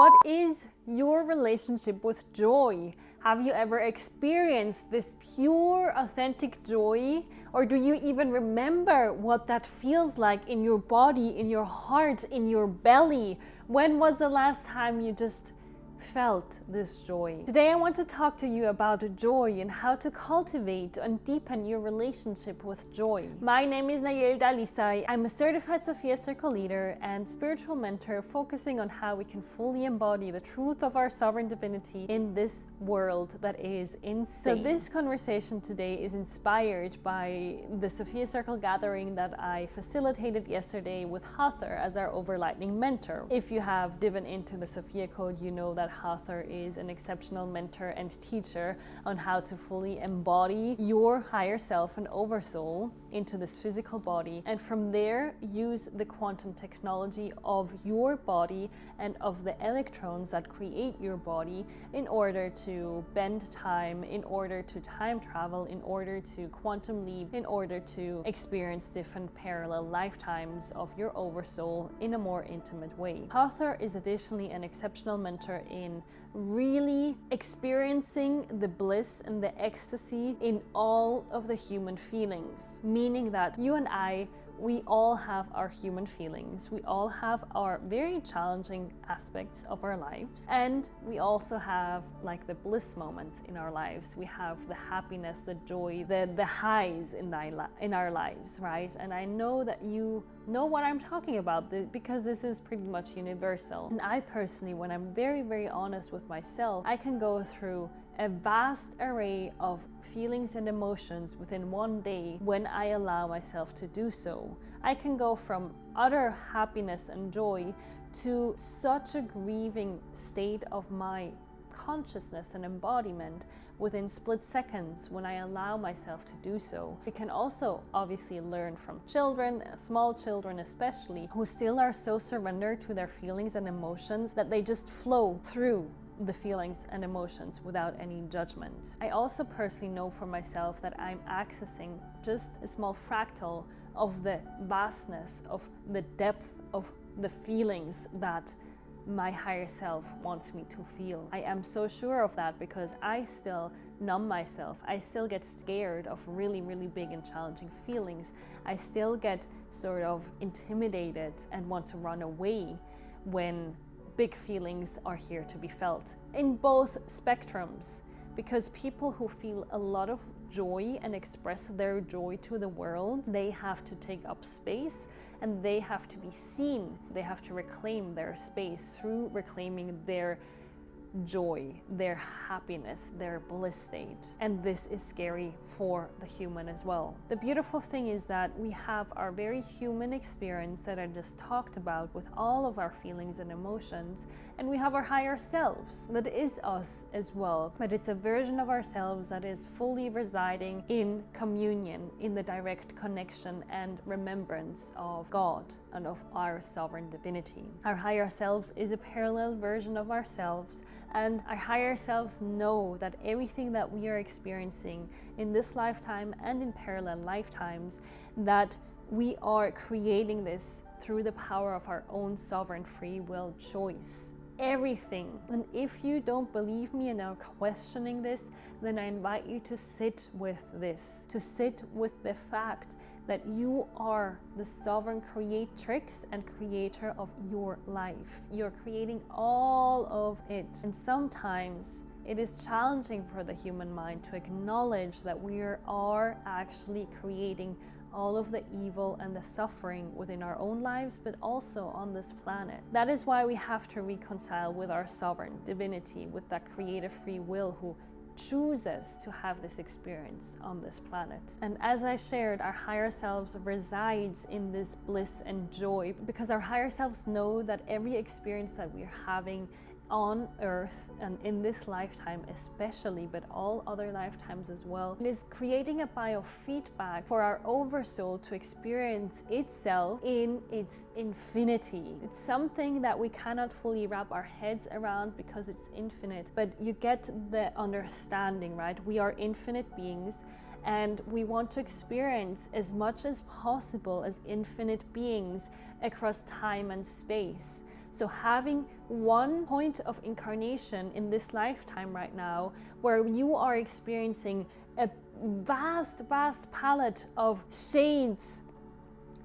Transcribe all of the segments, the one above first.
What is your relationship with joy? Have you ever experienced this pure, authentic joy? Or do you even remember what that feels like in your body, in your heart, in your belly? When was the last time you just felt this joy? Today I want to talk to you about joy and how to cultivate and deepen your relationship with joy. My name is Nayeli Dalisay. I'm a certified Sophia Circle leader and spiritual mentor focusing on how we can fully embody the truth of our sovereign divinity in this world that is insane. So this conversation today is inspired by the Sophia Circle gathering that I facilitated yesterday with Hathor as our overlightning mentor. If you have dived into the Sophia Code, you know that Hathor is an exceptional mentor and teacher on how to fully embody your higher self and oversoul into this physical body, and from there use the quantum technology of your body and of the electrons that create your body in order to bend time, in order to time travel, in order to quantum leap, in order to experience different parallel lifetimes of your oversoul in a more intimate way. Hathor is additionally an exceptional mentor in really experiencing the bliss and the ecstasy in all of the human feelings, meaning that you and I, we all have our human feelings. We all have our very challenging aspects of our lives, and we also have like the bliss moments in our lives. We have the happiness, the joy, the highs in our lives, right? And I know that you know what I'm talking about because this is pretty much universal. And I personally, when I'm very, very honest with myself, I can go through a vast array of feelings and emotions within one day when I allow myself to do so. I can go from utter happiness and joy to such a grieving state of my consciousness and embodiment within split seconds when I allow myself to do so. We can also obviously learn from children, small children especially, who still are so surrendered to their feelings and emotions that they just flow through the feelings and emotions without any judgment. I also personally know for myself that I'm accessing just a small fractal of the vastness, of the depth of the feelings that my higher self wants me to feel. I am so sure of that because I still numb myself. I still get scared of really, really big and challenging feelings. I still get sort of intimidated and want to run away when big feelings are here to be felt in both spectrums, because people who feel a lot of joy and express their joy to the world, they have to take up space and they have to be seen. They have to reclaim their space through reclaiming their joy, their happiness, their bliss state. And this is scary for the human as well. The beautiful thing is that we have our very human experience that I just talked about with all of our feelings and emotions, and we have our higher selves that is us as well, but it's a version of ourselves that is fully residing in communion, in the direct connection and remembrance of God and of our sovereign divinity. Our higher selves is a parallel version of ourselves, and our higher selves know that everything that we are experiencing in this lifetime and in parallel lifetimes, that we are creating this through the power of our own sovereign free will choice. Everything. And if you don't believe me and are questioning this, then I invite you to sit with this, to sit with the fact that you are the sovereign creatrix and creator of your life. You're creating all of it. And sometimes it is challenging for the human mind to acknowledge that we are actually creating all of the evil and the suffering within our own lives, but also on this planet. That is why we have to reconcile with our sovereign divinity, with that creative free will who chooses to have this experience on this planet. And as I shared, our higher selves resides in this bliss and joy because our higher selves know that every experience that we're having on earth and in this lifetime especially, but all other lifetimes as well, it is creating a biofeedback for our oversoul to experience itself in its infinity. It's something that we cannot fully wrap our heads around because it's infinite, but you get the understanding, right? We are infinite beings, and we want to experience as much as possible as infinite beings across time and space. So having one point of incarnation in this lifetime right now, where you are experiencing a vast palette of shades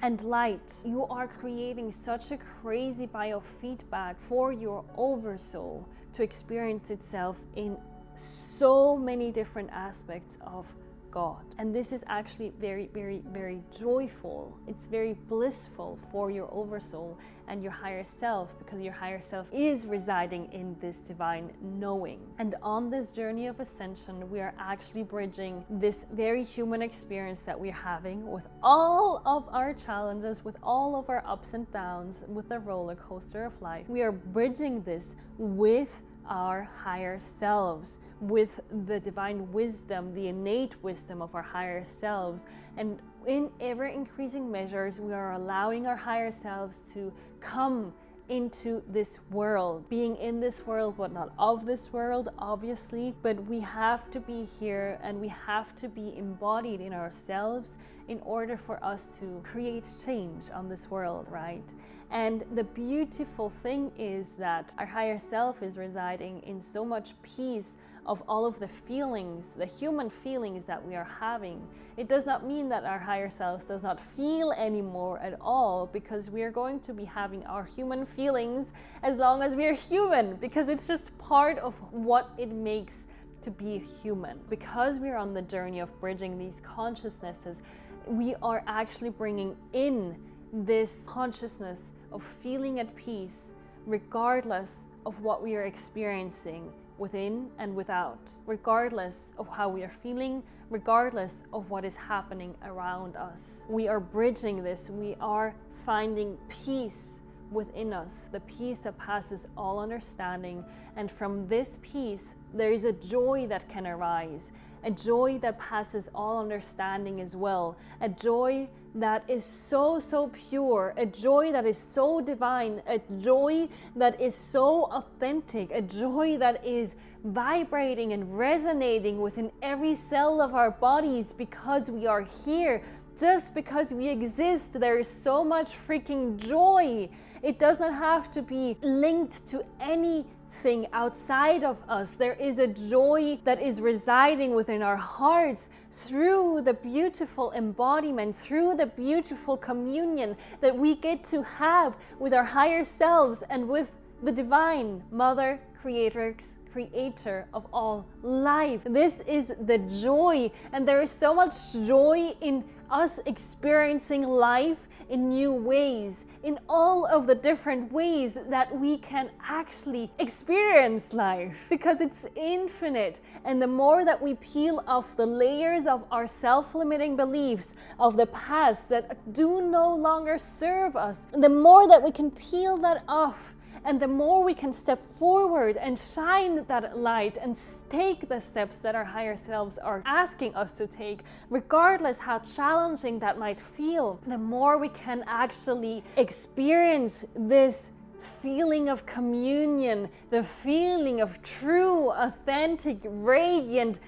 and light, you are creating such a crazy biofeedback for your oversoul to experience itself in so many different aspects of God. And this is actually very joyful. It's very blissful for your oversoul and your higher self, because your higher self is residing in this divine knowing. And on this journey of ascension, we are actually bridging this very human experience that we're having with all of our challenges, with all of our ups and downs, with the roller coaster of life. We are bridging this with our higher selves, with the divine wisdom, the innate wisdom of our higher selves. And in ever increasing measures, we are allowing our higher selves to come into this world, being in this world, but not of this world, obviously. But we have to be here, and we have to be embodied in ourselves in order for us to create change on this world, right? And the beautiful thing is that our higher self is residing in so much peace of all of the feelings, the human feelings that we are having. It does not mean that our higher self does not feel anymore at all, because we are going to be having our human feelings as long as we are human, because it's just part of what it makes to be human. Because we're on the journey of bridging these consciousnesses, we are actually bringing in this consciousness of feeling at peace regardless of what we are experiencing within and without, regardless of how we are feeling, regardless of what is happening around us. We are bridging this. We are finding peace within us, the peace that passes all understanding. And from this peace, there is a joy that can arise, a joy that passes all understanding as well, a joy that is so pure, a joy that is so divine, a joy that is so authentic, a joy that is vibrating and resonating within every cell of our bodies, because we are here. Just because we exist, there is so much freaking joy. It does not have to be linked to anything outside of us. There is a joy that is residing within our hearts through the beautiful embodiment, through the beautiful communion that we get to have with our higher selves and with the divine mother, creator of all life. This is the joy, and there is so much joy in us experiencing life in new ways, in all of the different ways that we can actually experience life, because it's infinite. And the more that we peel off the layers of our self-limiting beliefs of the past that do no longer serve us, the more that we can peel that off, and the more we can step forward and shine that light and take the steps that our higher selves are asking us to take, regardless how challenging that might feel, the more we can actually experience this feeling of communion, the feeling of true, authentic, radiant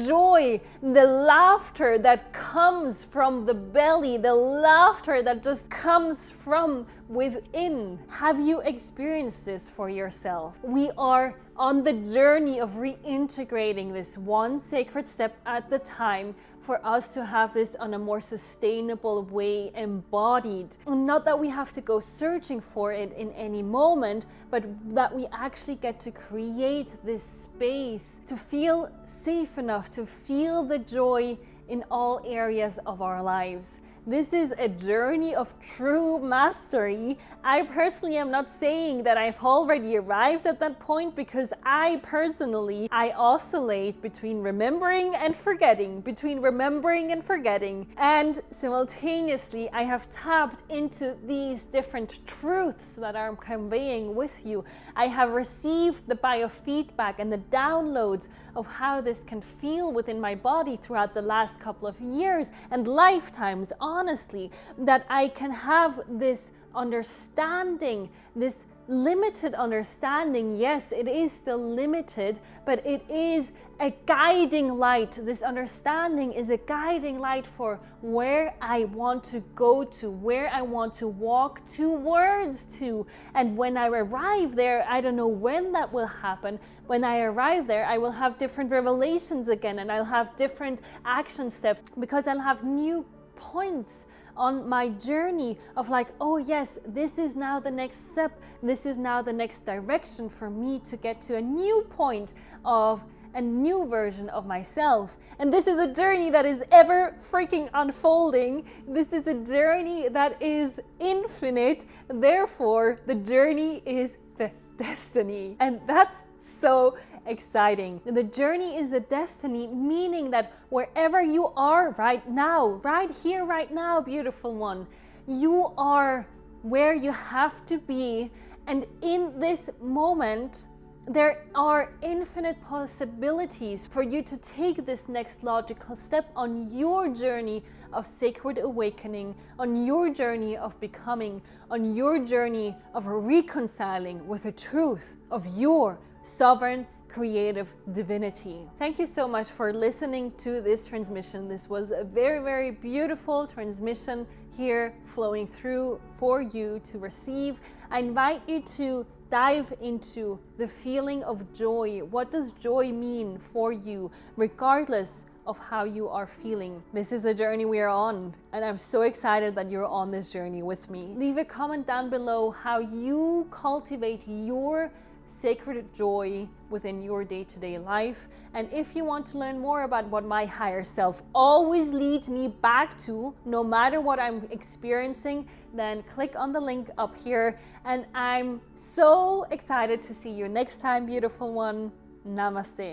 joy, the laughter that comes from the belly, the laughter that just comes from within. Have you experienced this for yourself? We are on the journey of reintegrating this one sacred step at the time for us to have this on a more sustainable way embodied. Not that we have to go searching for it in any moment, but that we actually get to create this space to feel safe enough to feel the joy in all areas of our lives. This is a journey of true mastery. I personally am not saying that I've already arrived at that point, because I oscillate between remembering and forgetting, and simultaneously I have tapped into these different truths that I'm conveying with you. I have received the biofeedback and the downloads of how this can feel within my body throughout the last couple of years and lifetimes honestly, that I can have this understanding, this limited understanding. Yes, it is still limited, but it is a guiding light. This understanding is a guiding light for where I want to go to, where I want to walk towards to. And when I arrive there, I don't know when that will happen. When I arrive there, I will have different revelations again, and I'll have different action steps, because I'll have new points on my journey of like, oh yes, this is now the next step, this is now the next direction for me to get to a new point of a new version of myself. And this is a journey that is ever freaking unfolding. This is a journey that is infinite. Therefore, the journey is the destiny. And that's so exciting. The journey is a destiny, meaning that wherever you are right now, right here, right now, beautiful one, you are where you have to be. And in this moment, there are infinite possibilities for you to take this next logical step on your journey of sacred awakening, on your journey of becoming, on your journey of reconciling with the truth of your sovereign creative divinity. Thank you so much for listening to this transmission. This was a very, very beautiful transmission here flowing through for you to receive. I invite you to dive into the feeling of joy. What does joy mean for you, regardless of how you are feeling? This is a journey we are on, and I'm so excited that you're on this journey with me. Leave a comment down below how you cultivate your sacred joy within your day-to-day life. And if you want to learn more about what my higher self always leads me back to, no matter what I'm experiencing, then click on the link up here. And I'm so excited to see you next time, beautiful one. Namaste.